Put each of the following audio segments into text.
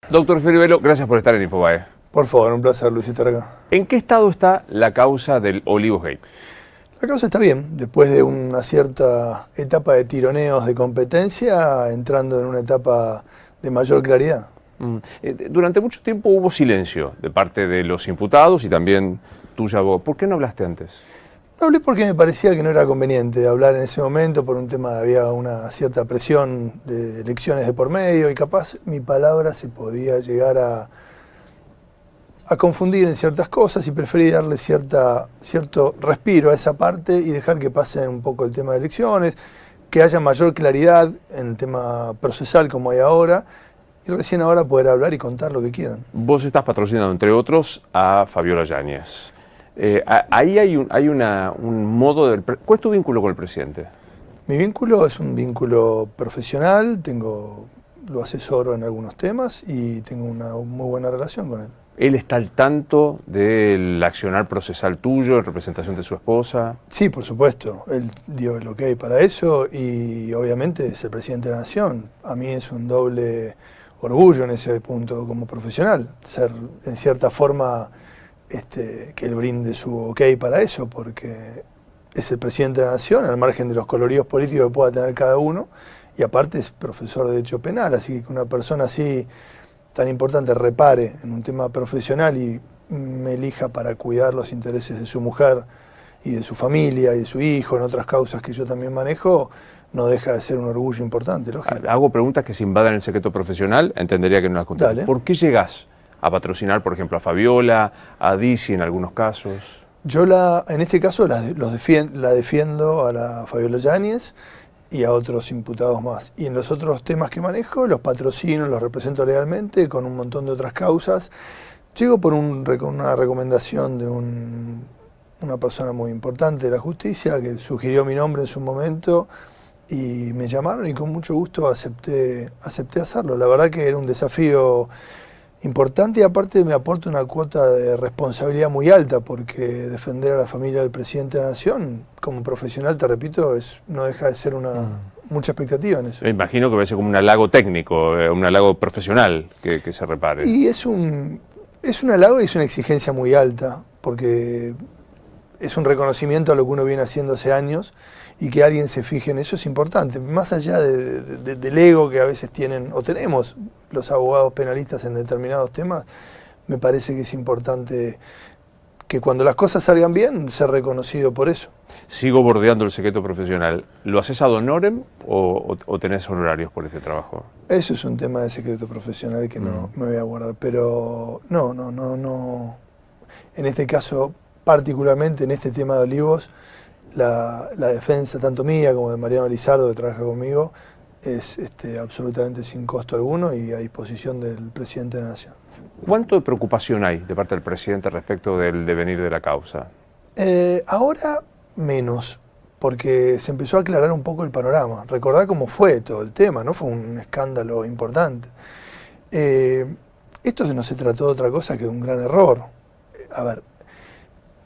Doctor Fieribello, gracias por estar en Infobae. Por favor, un placer, Luis, estar acá. ¿En qué estado está la causa del Olivos-Gate? La causa está bien, después de una cierta etapa de tironeos de competencia, entrando en una etapa de mayor claridad. Durante mucho tiempo hubo silencio de parte de los imputados y también tuya, vos. ¿Por qué no hablaste antes? No hablé porque me parecía que no era conveniente hablar en ese momento por un tema, había una cierta presión de elecciones de por medio y capaz mi palabra se podía llegar a confundir en ciertas cosas y preferí darle cierto respiro a esa parte y dejar que pase un poco el tema de elecciones, que haya mayor claridad en el tema procesal como hay ahora y recién ahora poder hablar y contar lo que quieran. Vos estás patrocinando, entre otros, a Fabiola Yáñez. Ahí hay un modo del... ¿Cuál es tu vínculo con el presidente? Mi vínculo es un vínculo profesional, lo asesoro en algunos temas y tengo una muy buena relación con él. ¿Él está al tanto del accionar procesal tuyo en representación de su esposa? Sí, por supuesto. Él dio el ok para eso y obviamente es el presidente de la Nación. A mí es un doble orgullo en ese punto como profesional, ser en cierta forma que él brinde su ok para eso, porque es el presidente de la Nación, al margen de los coloridos políticos que pueda tener cada uno, y aparte es profesor de Derecho Penal, así que una persona así tan importante repare en un tema profesional y me elija para cuidar los intereses de su mujer y de su familia y de su hijo en otras causas que yo también manejo, no deja de ser un orgullo importante, lógico. Hago preguntas que se invadan el secreto profesional, entendería que no las contestas. ¿Por qué llegás a patrocinar, por ejemplo, a Fabiola, a Dizzy en algunos casos? Yo en este caso la defiendo a la Fabiola Yáñez y a otros imputados más. Y en los otros temas que manejo, los patrocino, los represento legalmente con un montón de otras causas. Llego por una recomendación de una persona muy importante de la justicia que sugirió mi nombre en su momento y me llamaron y con mucho gusto acepté hacerlo. La verdad que era un desafío importante y aparte me aporta una cuota de responsabilidad muy alta porque defender a la familia del presidente de la Nación, como profesional, te repito, no deja de ser mucha expectativa en eso. Me imagino que va a ser como un halago técnico, un halago profesional que se repare. Y es un halago y es una exigencia muy alta porque es un reconocimiento a lo que uno viene haciendo hace años y que alguien se fije en eso es importante, más allá del ego que a veces tienen o tenemos los abogados penalistas en determinados temas. Me parece que es importante que cuando las cosas salgan bien, ser reconocido por eso. Sigo bordeando el secreto profesional. ¿Lo haces ad honorem o tenés honorarios por ese trabajo? Eso es un tema de secreto profesional que no me voy a guardar, pero no. En este caso, particularmente en este tema de Olivos, la defensa tanto mía como de Mariano Lizardo, que trabaja conmigo, es absolutamente sin costo alguno y a disposición del presidente de la Nación. ¿Cuánto de preocupación hay de parte del presidente respecto del devenir de la causa? Ahora menos, porque se empezó a aclarar un poco el panorama. Recordá cómo fue todo el tema, ¿no? Fue un escándalo importante. Esto no se trató de otra cosa que de un gran error. A ver,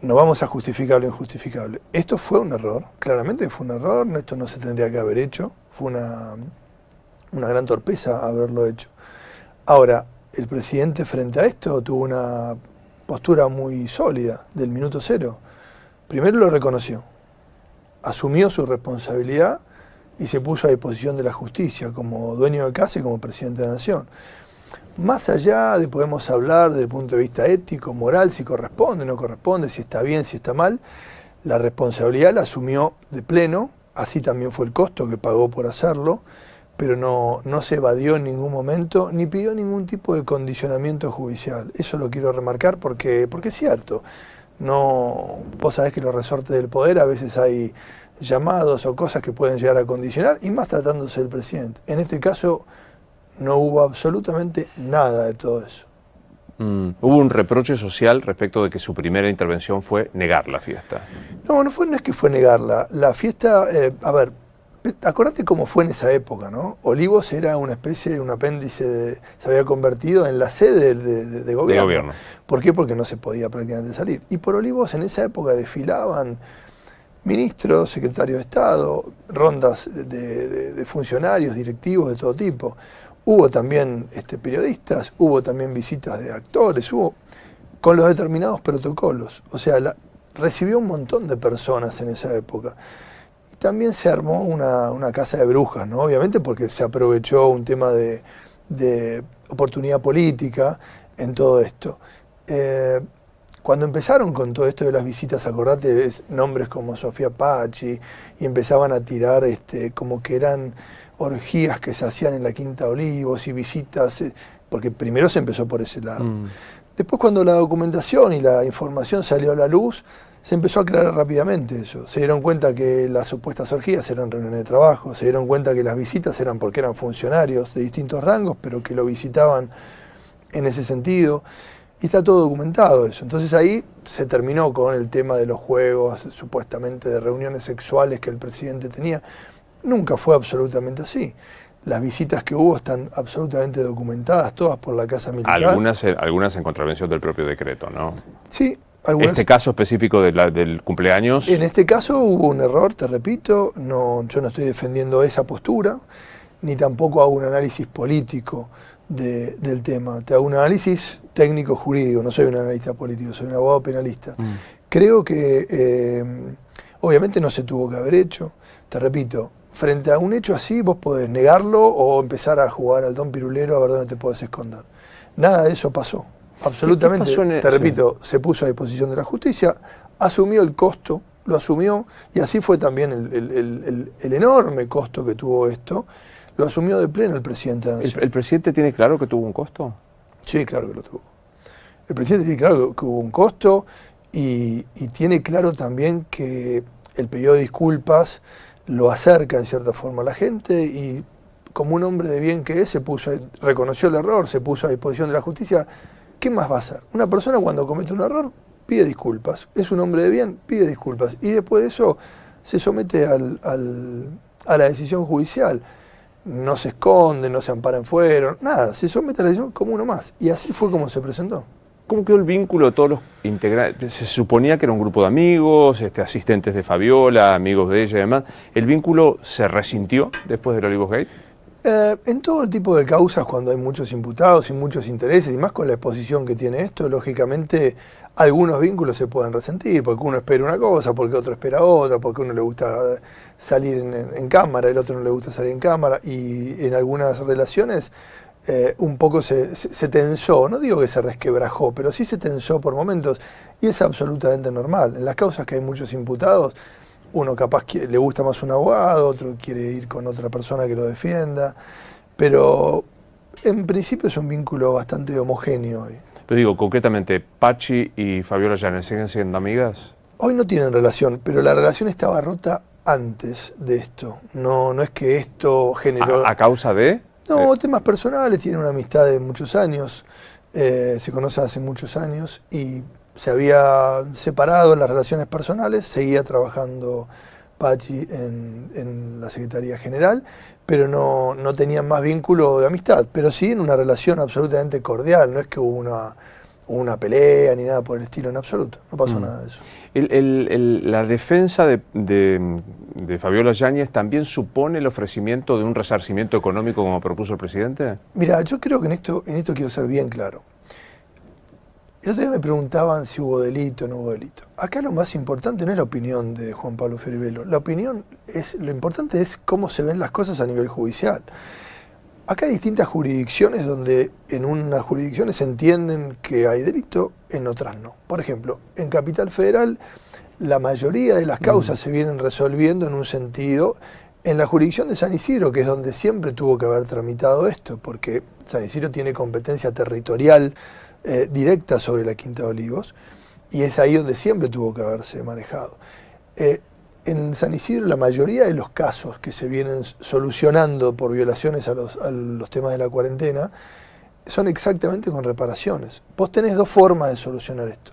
no vamos a justificar lo injustificable. Esto fue un error, claramente fue un error, esto no se tendría que haber hecho, fue una gran torpeza haberlo hecho. Ahora, el presidente frente a esto tuvo una postura muy sólida del minuto cero. Primero lo reconoció, asumió su responsabilidad y se puso a disposición de la justicia como dueño de casa y como presidente de la Nación. Más allá de podemos hablar desde el punto de vista ético, moral, si corresponde, no corresponde, si está bien, si está mal, la responsabilidad la asumió de pleno, así también fue el costo que pagó por hacerlo, pero no se evadió en ningún momento, ni pidió ningún tipo de condicionamiento judicial. Eso lo quiero remarcar porque es cierto. Vos sabés que los resortes del poder a veces hay llamados o cosas que pueden llegar a condicionar, y más tratándose del presidente. En este caso no hubo absolutamente nada de todo eso. Hubo un reproche social respecto de que su primera intervención fue negar la fiesta. No es que fue negarla. La fiesta, a ver, acordate cómo fue en esa época, ¿no? Olivos era una especie de un apéndice, se había convertido en la sede de gobierno. ¿Por qué? Porque no se podía prácticamente salir. Y por Olivos en esa época desfilaban ministros, secretarios de Estado, rondas de funcionarios, directivos de todo tipo. hubo también periodistas, hubo también visitas de actores, hubo con los determinados protocolos. O sea, recibió un montón de personas en esa época. Y también se armó una casa de brujas, ¿no? Obviamente porque se aprovechó un tema de oportunidad política en todo esto. Cuando empezaron con todo esto de las visitas, acordate, nombres como Sofía Pachi, y empezaban a tirar como que eran orgías que se hacían en la Quinta Olivos y visitas, porque primero se empezó por ese lado. Después, cuando la documentación y la información salió a la luz, se empezó a aclarar rápidamente eso. Se dieron cuenta que las supuestas orgías eran reuniones de trabajo, se dieron cuenta que las visitas eran porque eran funcionarios de distintos rangos, pero que lo visitaban en ese sentido. Y está todo documentado eso. Entonces ahí se terminó con el tema de los juegos, supuestamente de reuniones sexuales que el presidente tenía. Nunca fue absolutamente así. Las visitas que hubo están absolutamente documentadas, todas por la Casa Militar. Algunas en contravención del propio decreto, ¿no? Sí. Algunas. ¿Este caso específico del cumpleaños? En este caso hubo un error, te repito. Yo no estoy defendiendo esa postura, ni tampoco hago un análisis político del tema. Te hago un análisis técnico-jurídico, no soy un analista político, soy un abogado penalista. Creo que obviamente no se tuvo que haber hecho. Te repito, frente a un hecho así vos podés negarlo o empezar a jugar al don pirulero a ver dónde te podés esconder. Nada de eso pasó. Absolutamente, te repito, se puso a disposición de la justicia, asumió el costo, lo asumió, y así fue también el enorme costo que tuvo esto, lo asumió de pleno el presidente de la Nación. ¿El presidente tiene claro que tuvo un costo? Sí, claro que lo tuvo. El presidente tiene claro que hubo un costo y tiene claro también que el pedido de disculpas lo acerca en cierta forma a la gente y como un hombre de bien que es, reconoció el error, se puso a disposición de la justicia. ¿Qué más va a hacer? Una persona cuando comete un error pide disculpas, es un hombre de bien, pide disculpas y después de eso se somete a la decisión judicial. No se esconde, no se ampara en fuero, nada, se somete a la decisión como uno más. Y así fue como se presentó. ¿Cómo quedó el vínculo de todos los integrantes? Se suponía que era un grupo de amigos, asistentes de Fabiola, amigos de ella y demás. ¿El vínculo se resintió después del Olivos Gate? En todo tipo de causas, cuando hay muchos imputados y muchos intereses, y más con la exposición que tiene esto, lógicamente algunos vínculos se pueden resentir, porque uno espera una cosa, porque otro espera otra, porque uno le gusta salir en cámara, el otro no le gusta salir en cámara, y en algunas relaciones un poco se tensó, no digo que se resquebrajó, pero sí se tensó por momentos, y es absolutamente normal. En las causas que hay muchos imputados, uno capaz le gusta más un abogado, otro quiere ir con otra persona que lo defienda, pero en principio es un vínculo bastante homogéneo hoy. Pero digo, concretamente, ¿Pachi y Fabiola Yáñez siguen siendo amigas? Hoy no tienen relación, pero la relación estaba rota antes de esto. No es que esto generó... ¿A causa de? No, temas personales, tienen una amistad de muchos años, se conocen hace muchos años y se había separado en las relaciones personales, seguía trabajando Pachi en la Secretaría General, pero no tenían más vínculo de amistad, pero sí en una relación absolutamente cordial, no es que hubo una pelea ni nada por el estilo en absoluto, no pasó nada de eso. La defensa de Fabiola Yáñez también supone el ofrecimiento de un resarcimiento económico como propuso el presidente. Mira, yo creo que en esto quiero ser bien claro. El otro día me preguntaban si hubo delito o no hubo delito. Acá lo más importante no es la opinión de Juan Pablo Fieribelo. Lo importante es cómo se ven las cosas a nivel judicial. Acá hay distintas jurisdicciones donde en unas jurisdicciones entienden que hay delito, en otras no. Por ejemplo, en Capital Federal la mayoría de las causas se vienen resolviendo en un sentido. En la jurisdicción de San Isidro, que es donde siempre tuvo que haber tramitado esto, porque San Isidro tiene competencia territorial directa sobre la Quinta de Olivos, y es ahí donde siempre tuvo que haberse manejado. En San Isidro la mayoría de los casos que se vienen solucionando por violaciones a los temas de la cuarentena son exactamente con reparaciones. Vos tenés dos formas de solucionar esto.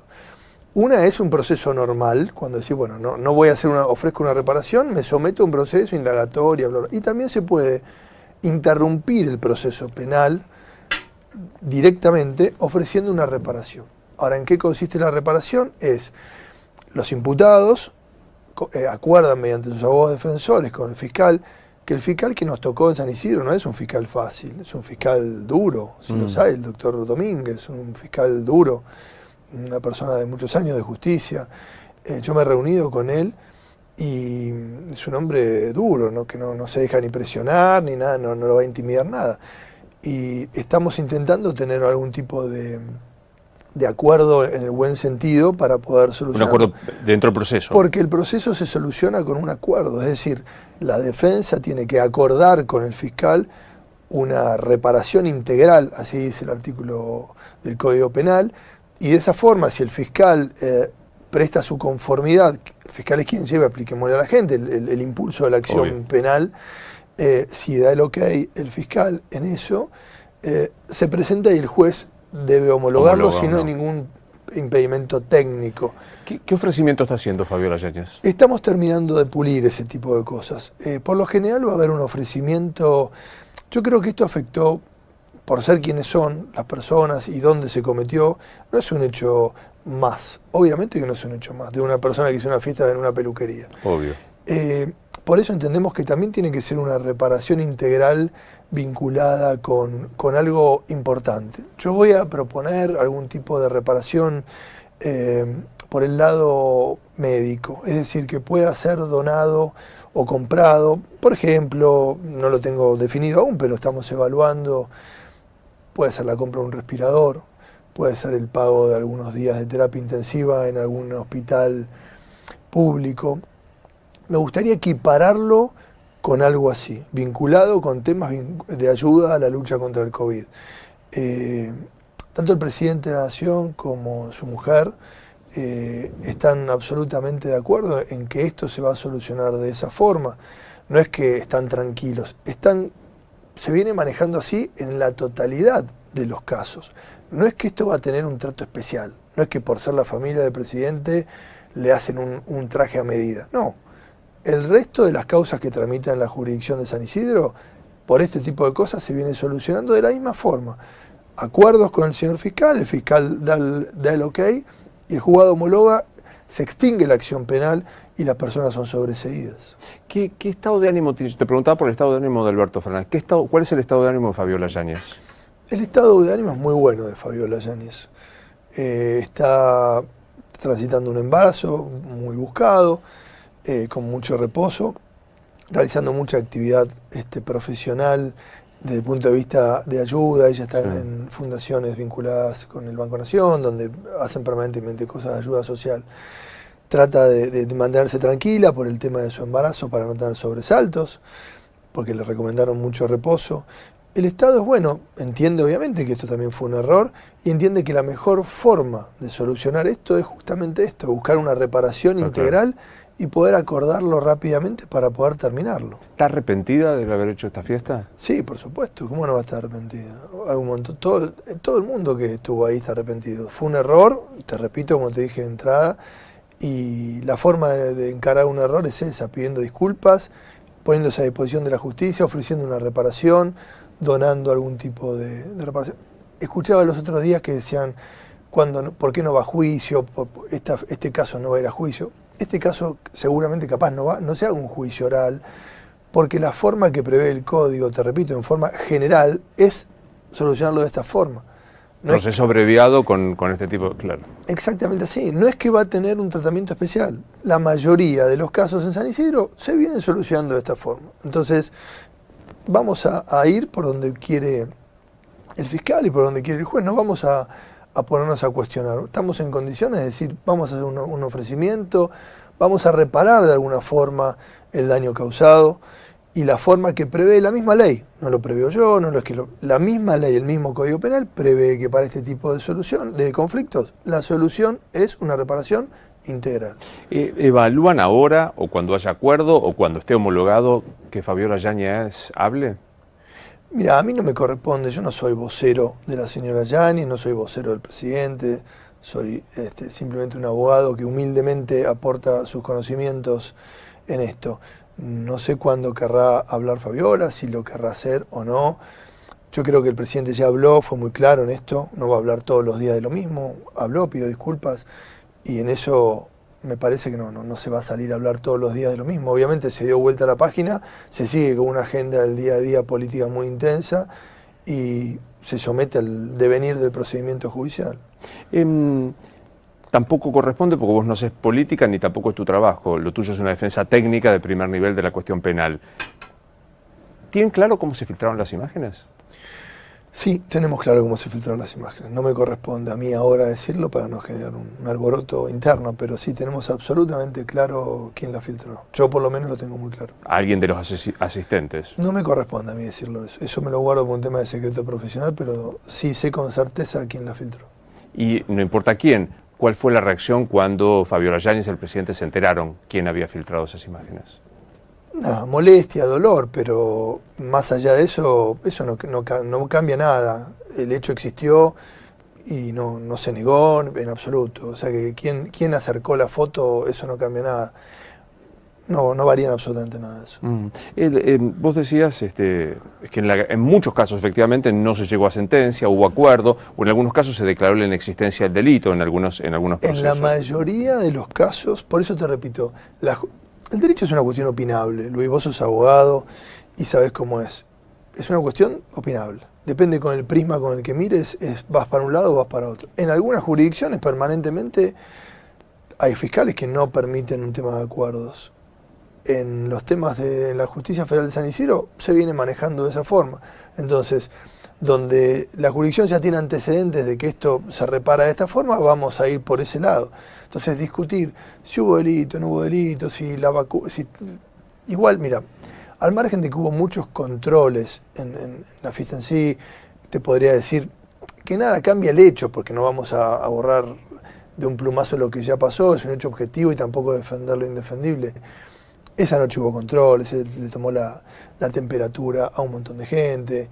Una es un proceso normal, cuando decís, bueno, no voy a ofrezco una reparación, me someto a un proceso indagatorio, bla, bla. Y también se puede interrumpir el proceso penal directamente ofreciendo una reparación. Ahora, ¿en qué consiste la reparación? Es los imputados acuerdan mediante sus abogados defensores con el fiscal que el fiscal que nos tocó en San Isidro no es un fiscal fácil, es un fiscal duro, si lo sabe el doctor Domínguez, un fiscal duro, una persona de muchos años de justicia. Yo me he reunido con él y es un hombre duro, ¿no? Que no se deja ni presionar ni nada, no lo va a intimidar nada. Y estamos intentando tener algún tipo de acuerdo en el buen sentido para poder solucionar. Un acuerdo dentro del proceso. Porque el proceso se soluciona con un acuerdo, es decir, la defensa tiene que acordar con el fiscal una reparación integral, así dice el artículo del Código Penal, y de esa forma, si el fiscal presta su conformidad, el fiscal es quien lleva, apliquémosle a la gente, el impulso de la acción penal, si da el ok el fiscal en eso, se presenta y el juez debe homologarlo si no hay ningún impedimento técnico. ¿Qué ofrecimiento está haciendo Fabiola Yáñez? Estamos terminando de pulir ese tipo de cosas. Por lo general va a haber un ofrecimiento. Yo creo que esto afectó, por ser quienes son las personas y dónde se cometió, no es un hecho más. Obviamente que no es un hecho más de una persona que hizo una fiesta en una peluquería. Obvio. Por eso entendemos que también tiene que ser una reparación integral vinculada con algo importante. Yo voy a proponer algún tipo de reparación por el lado médico, es decir, que pueda ser donado o comprado. Por ejemplo, no lo tengo definido aún, pero estamos evaluando, puede ser la compra de un respirador, puede ser el pago de algunos días de terapia intensiva en algún hospital público. Me gustaría equipararlo con algo así, vinculado con temas de ayuda a la lucha contra el COVID. Tanto el presidente de la Nación como su mujer están absolutamente de acuerdo en que esto se va a solucionar de esa forma. No es que están tranquilos, se viene manejando así en la totalidad de los casos. No es que esto va a tener un trato especial, no es que por ser la familia del presidente le hacen un traje a medida, no. El resto de las causas que tramitan la jurisdicción de San Isidro, por este tipo de cosas, se viene solucionando de la misma forma. Acuerdos con el señor fiscal, el fiscal da el ok, y el juzgado homologa, se extingue la acción penal y las personas son sobreseídas. ¿Qué estado de ánimo tienes? Te preguntaba por el estado de ánimo de Alberto Fernández. ¿Cuál es el estado de ánimo de Fabiola Yáñez? El estado de ánimo es muy bueno de Fabiola Yáñez. Está transitando un embarazo muy buscado, con mucho reposo, realizando mucha actividad profesional desde el punto de vista de ayuda. Ella está en fundaciones vinculadas con el Banco Nación, donde hacen permanentemente cosas de ayuda social. Trata de mantenerse tranquila por el tema de su embarazo para no tener sobresaltos, porque le recomendaron mucho reposo. El Estado es bueno, entiende obviamente que esto también fue un error y entiende que la mejor forma de solucionar esto es justamente esto, buscar una reparación integral y poder acordarlo rápidamente para poder terminarlo. ¿Está arrepentida de haber hecho esta fiesta? Sí, por supuesto. ¿Cómo no va a estar arrepentida? Hay un montón, todo el mundo que estuvo ahí está arrepentido. Fue un error, te repito, como te dije de entrada, y la forma de encarar un error es esa, pidiendo disculpas, poniéndose a disposición de la justicia, ofreciendo una reparación, donando algún tipo de reparación. Escuchaba los otros días que decían, ¿por qué no va a juicio? Este caso no va a ir a juicio. Este caso seguramente capaz no se haga un juicio oral, porque la forma que prevé el código, te repito, en forma general, es solucionarlo de esta forma. Proceso abreviado con este tipo, claro. Exactamente así. No es que va a tener un tratamiento especial. La mayoría de los casos en San Isidro se vienen solucionando de esta forma. Entonces, vamos a ir por donde quiere el fiscal y por donde quiere el juez. No vamos a ponernos a cuestionar. Estamos en condiciones de decir, vamos a hacer un ofrecimiento, vamos a reparar de alguna forma el daño causado, y la forma que prevé la misma ley, no lo preveo yo, no lo es que la misma ley, el mismo Código Penal, prevé que para este tipo de conflictos, la solución es una reparación integral. ¿Evalúan ahora, o cuando haya acuerdo, o cuando esté homologado, que Fabiola Yáñez hable? Mira, a mí no me corresponde, yo no soy vocero de la señora Yáñez, no soy vocero del presidente, soy simplemente un abogado que humildemente aporta sus conocimientos en esto. No sé cuándo querrá hablar Fabiola, si lo querrá hacer o no. Yo creo que el presidente ya habló, fue muy claro en esto, no va a hablar todos los días de lo mismo, habló, pidió disculpas, y en eso me parece que no se va a salir a hablar todos los días de lo mismo. Obviamente se dio vuelta a la página, se sigue con una agenda del día a día política muy intensa y se somete al devenir del procedimiento judicial. Tampoco corresponde, porque vos no haces política ni tampoco es tu trabajo. Lo tuyo es una defensa técnica de primer nivel de la cuestión penal. ¿Tienen claro cómo se filtraron las imágenes? Sí, tenemos claro cómo se filtraron las imágenes. No me corresponde a mí ahora decirlo para no generar un alboroto interno, pero sí tenemos absolutamente claro quién la filtró. Yo por lo menos lo tengo muy claro. ¿Alguien de los asistentes? No me corresponde a mí decirlo eso. Eso me lo guardo por un tema de secreto profesional, pero sí sé con certeza quién la filtró. Y no importa quién, ¿cuál fue la reacción cuando Fabiola Yáñez y el presidente se enteraron quién había filtrado esas imágenes? Nada, molestia, dolor, pero más allá de eso, no cambia nada. El hecho existió y no se negó en absoluto. O sea que quien acercó la foto, eso no cambia nada. No varía en absolutamente nada de eso. Vos decías que en muchos casos efectivamente no se llegó a sentencia, hubo acuerdo, o en algunos casos se declaró la inexistencia del delito en algunos procesos. En la mayoría de los casos, por eso te repito, el derecho es una cuestión opinable. Luis, vos sos abogado y sabés cómo es. Es una cuestión opinable. Depende con el prisma con el que mires, vas para un lado o vas para otro. En algunas jurisdicciones permanentemente hay fiscales que no permiten un tema de acuerdos. En los temas de la Justicia Federal de San Isidro se viene manejando de esa forma. Entonces, donde la jurisdicción ya tiene antecedentes de que esto se repara de esta forma, vamos a ir por ese lado. Entonces, discutir si hubo delito, no hubo delito, igual, mira, al margen de que hubo muchos controles en la fiesta en sí, te podría decir que nada cambia el hecho, porque no vamos a borrar de un plumazo lo que ya pasó, es un hecho objetivo y tampoco defender lo indefendible. Esa noche hubo controles, se le tomó la temperatura a un montón de gente,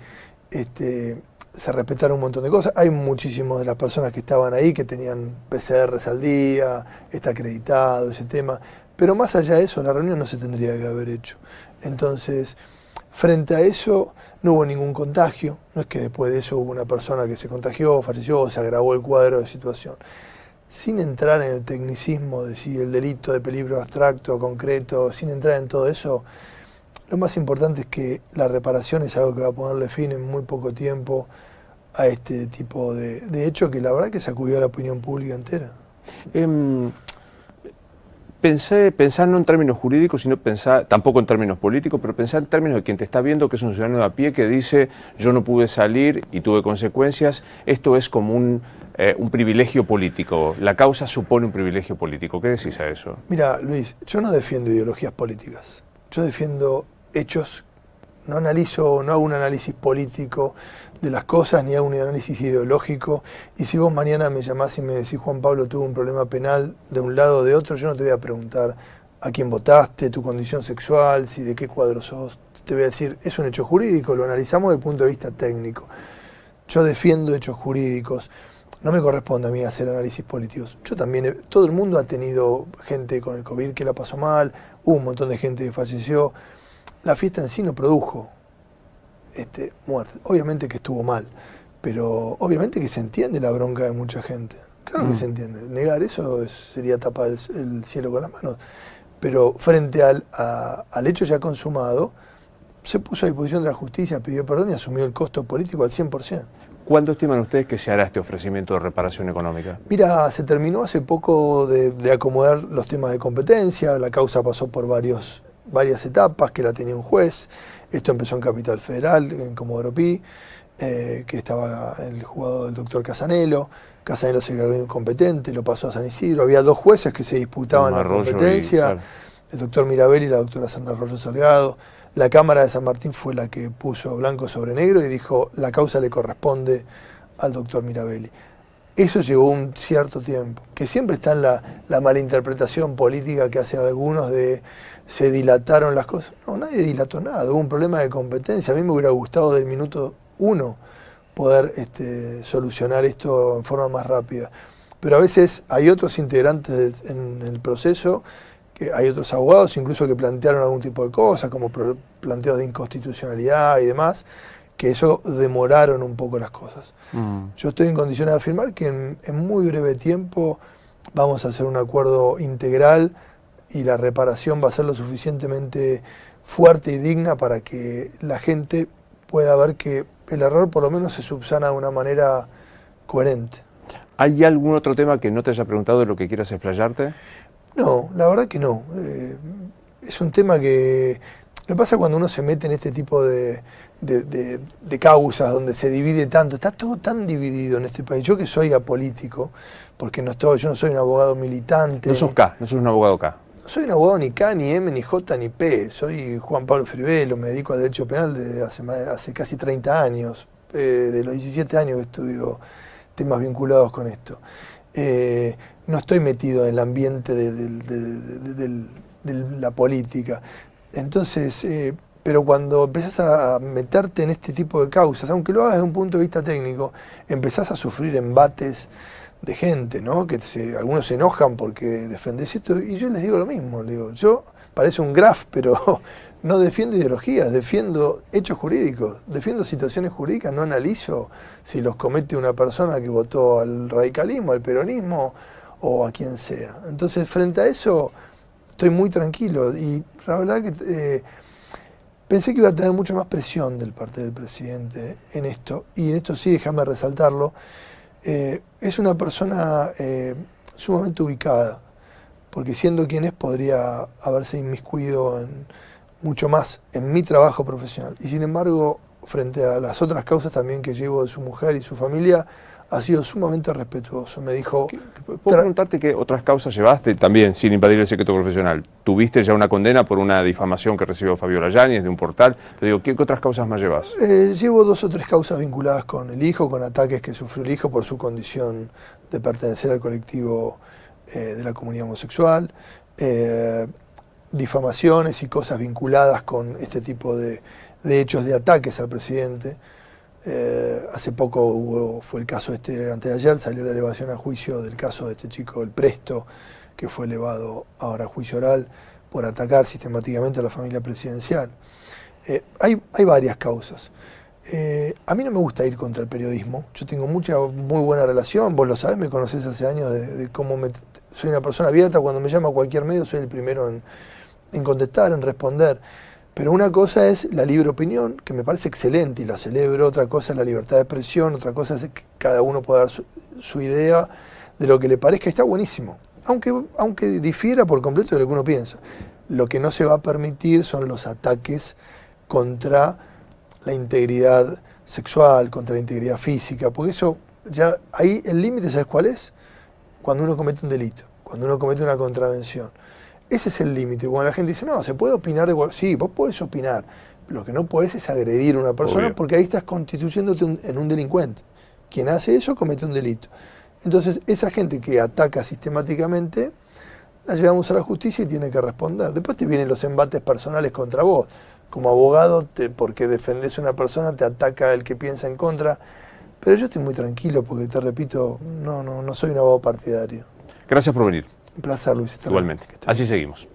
se respetaron un montón de cosas. Hay muchísimas de las personas que estaban ahí que tenían PCRs al día, está acreditado ese tema, pero más allá de eso la reunión no se tendría que haber hecho. Entonces, frente a eso no hubo ningún contagio, no es que después de eso hubo una persona que se contagió, falleció o se agravó el cuadro de situación. Sin entrar en el tecnicismo de si el delito de peligro abstracto o concreto, sin entrar en todo eso, lo más importante es que la reparación es algo que va a ponerle fin en muy poco tiempo a este tipo de hecho que la verdad que sacudió a la opinión pública entera. Pensar no en términos jurídicos, sino pensar, tampoco en términos políticos, pero pensar en términos de quien te está viendo, que es un ciudadano de a pie, que dice, yo no pude salir y tuve consecuencias. Esto es como un privilegio político. La causa supone un privilegio político. ¿Qué decís a eso? Mira, Luis, yo no defiendo ideologías políticas. Yo defiendo hechos. No hago un análisis político de las cosas, ni hago un análisis ideológico. Y si vos mañana me llamás y me decís, Juan Pablo tuvo un problema penal de un lado o de otro, yo no te voy a preguntar a quién votaste, tu condición sexual, si de qué cuadro sos. Te voy a decir, es un hecho jurídico, lo analizamos desde el punto de vista técnico. Yo defiendo hechos jurídicos. No me corresponde a mí hacer análisis políticos. Yo también, todo el mundo ha tenido gente con el COVID que la pasó mal, hubo un montón de gente que falleció. La fiesta en sí no produjo muerte. Obviamente que estuvo mal, pero obviamente que se entiende la bronca de mucha gente. Claro que se entiende. Negar eso sería tapar el cielo con las manos. Pero frente al hecho ya consumado, se puso a disposición de la justicia, pidió perdón y asumió el costo político al 100%. ¿Cuándo estiman ustedes que se hará este ofrecimiento de reparación económica? Mira, se terminó hace poco de acomodar los temas de competencia, la causa pasó por varias etapas que la tenía un juez. Esto empezó en Capital Federal, en Comodoro Pi, que estaba el juzgado del doctor Casanelo. Casanelo se declaró incompetente, lo pasó a San Isidro. Había dos jueces que se disputaban la competencia, claro. El doctor Mirabelli y la doctora Sandra Arroyo Salgado. La Cámara de San Martín fue la que puso blanco sobre negro y dijo la causa le corresponde al doctor Mirabelli. Eso llevó un cierto tiempo, que siempre está en la malinterpretación política que hacen algunos de se dilataron las cosas. No, nadie dilató nada, hubo un problema de competencia. A mí me hubiera gustado del minuto 1 poder solucionar esto en forma más rápida. Pero a veces hay otros integrantes en el proceso, que hay otros abogados incluso que plantearon algún tipo de cosas, como planteos de inconstitucionalidad y demás, que eso demoraron un poco las cosas. Yo estoy en condiciones de afirmar que en muy breve tiempo vamos a hacer un acuerdo integral y la reparación va a ser lo suficientemente fuerte y digna para que la gente pueda ver que el error por lo menos se subsana de una manera coherente. ¿Hay algún otro tema que no te haya preguntado de lo que quieras explayarte? No, la verdad que no. Es un tema que... Lo que pasa cuando uno se mete en este tipo de causas donde se divide tanto, está todo tan dividido en este país. Yo que soy apolítico, porque yo no soy un abogado militante. No sos K, no sos un abogado K. No soy un abogado ni K, ni M, ni J, ni P. Soy Juan Pablo Frivelo, me dedico a Derecho Penal desde hace casi 30 años. De los 17 años que estudio temas vinculados con esto. No estoy metido en el ambiente de la política. Entonces, pero cuando empezás a meterte en este tipo de causas, aunque lo hagas desde un punto de vista técnico, empezás a sufrir embates de gente, ¿no? Que algunos se enojan porque defendés esto, y yo les digo lo mismo, yo parece un graf, pero no defiendo ideologías, defiendo hechos jurídicos, defiendo situaciones jurídicas, no analizo si los comete una persona que votó al radicalismo, al peronismo o a quien sea. Entonces, frente a eso, estoy muy tranquilo y la verdad que pensé que iba a tener mucha más presión del parte del presidente en esto, y en esto sí, déjame resaltarlo. Es una persona sumamente ubicada, porque siendo quien es podría haberse inmiscuido mucho más en mi trabajo profesional. Y sin embargo, frente a las otras causas también que llevo de su mujer y su familia, ha sido sumamente respetuoso. Me dijo... ¿Puedo preguntarte qué otras causas llevaste también, sin invadir el secreto profesional? ¿Tuviste ya una condena por una difamación que recibió Fabiola Yáñez de un portal? Pero digo, ¿qué otras causas más llevas? Llevo 2 o 3 causas vinculadas con el hijo, con ataques que sufrió el hijo por su condición de pertenecer al colectivo de la comunidad homosexual, difamaciones y cosas vinculadas con este tipo de hechos de ataques al presidente. Hace poco fue el caso antes de ayer, salió la elevación a juicio del caso de este chico, el Presto, que fue elevado ahora a juicio oral por atacar sistemáticamente a la familia presidencial. Hay varias causas. A mí no me gusta ir contra el periodismo. Yo tengo muy buena relación, vos lo sabés, me conocés hace años de cómo soy una persona abierta. Cuando me llama a cualquier medio soy el primero en contestar, en responder. Pero una cosa es la libre opinión, que me parece excelente y la celebro. Otra cosa es la libertad de expresión, otra cosa es que cada uno pueda dar su idea de lo que le parezca. Está buenísimo, aunque difiera por completo de lo que uno piensa. Lo que no se va a permitir son los ataques contra la integridad sexual, contra la integridad física, porque eso ya, ahí el límite, ¿sabes cuál es? Cuando uno comete un delito, cuando uno comete una contravención. Ese es el límite. Cuando la gente dice, no, se puede opinar sí, vos podés opinar. Lo que no podés es agredir a una persona, porque ahí estás constituyéndote en un delincuente. Quien hace eso comete un delito. Entonces, esa gente que ataca sistemáticamente, la llevamos a la justicia y tiene que responder. Después te vienen los embates personales contra vos. Como abogado, porque defendés a una persona, te ataca el que piensa en contra. Pero yo estoy muy tranquilo porque, te repito, no soy un abogado partidario. Gracias por venir. Un placer, Luis. Igualmente. Así seguimos.